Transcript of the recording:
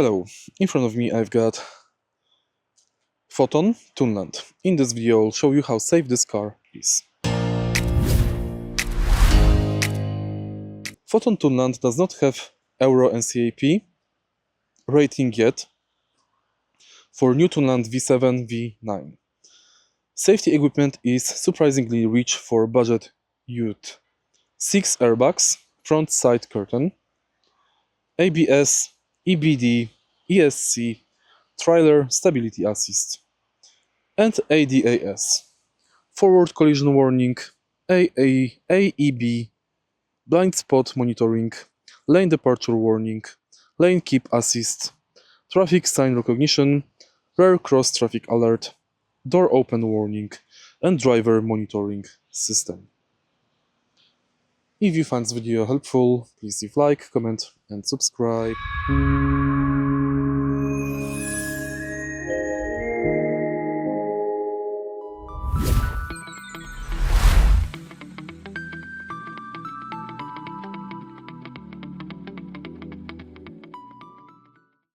Hello, in front of me I've got FOTON Tunland. In this video I'll show you how safe this car is. FOTON Tunland does not have Euro NCAP rating yet for new Tunland V7 V9. Safety equipment is surprisingly rich for budget youth. 6 airbags, front side curtain, ABS, EBD, ESC, trailer stability assist, and ADAS, forward collision warning, AEB, blind spot monitoring, lane departure warning, lane keep assist, traffic sign recognition, rear cross traffic alert, door open warning, and driver monitoring system. If you find this video helpful, please leave like, comment, and subscribe.